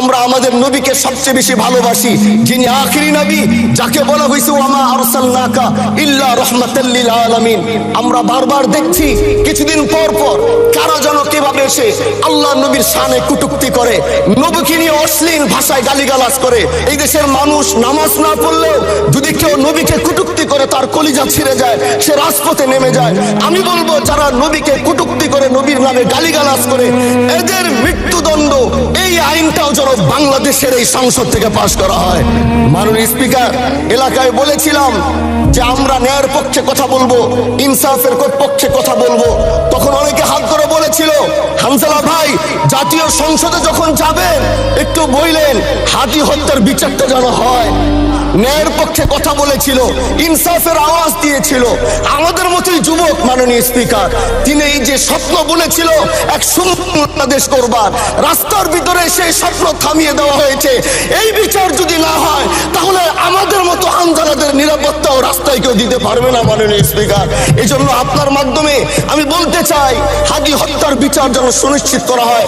আমরা আমাদের নবীকে সবচেয়ে বেশি ভালোবাসি, যিনি আখিরি নবী, যাকে বলা হয়েছে ওয়ামা আরসালনাকা ইল্লা রাহমাতাল লিল আলামিন। আমরা বারবার দেখছি কিছুদিন পর পর কারা যেন কিভাবে এসে আল্লাহ নবীর শানে কটূক্তি করে, নবীকে নিয়ে অশ্লীল ভাষায় গালিগালাজ করে। এই দেশের মানুষ নামাজ না পড়লেও যদি কেউ নবীকে কটূক্তি করে তার কলিজা ছিঁড়ে যায়, সে রাজপথে নেমে যায়। আমি বলবো যারা নবীকে কটূক্তি করে, নবীর নামে গালিগালাজ করে, এদের মৃত্যুদণ্ড, এই আইনটাও যেন বাংলাদেশের এই সংসদ থেকে পাশ করা হয়। মাননীয় স্পিকার, এলাকায় বলেছিলাম যে আমরা ন্যায়ের পক্ষে কথা বলবো, ইনসাফের পক্ষে কথা বলবো। তখন অনেকে হাত ধরে বলেছিল, হামজালা ভাই জাতীয় সংসদে যখন যাবেন একটু বললেন হাদি হত্যার বিচারটা যেন হয়। ন্যায়ের পক্ষে কথা বলেছিল, ইনসাফের আওয়াজ দিয়েছিল। আমাদের মতোই যুবক মাননীয় স্পিকার, তিনি এই যে স্বপ্ন বলেছিল এক সুন্দর বাংলাদেশ করবার, রাস্তার ভিতরে সেই স্বপ্ন থামিয়ে দেওয়া হয়েছে। এই বিচার যদি না হয় তাহলে আমাদের মতো হামজালাদের নিরাপত্তাও রাস্তায় কেউ দিতে পারবে না মাননীয় স্পিকার। এই জন্য আপনার মাধ্যমে আমি বলতে চাই, হাদি হত্যার বিচার যেন সুনিশ্চিত করা হয়।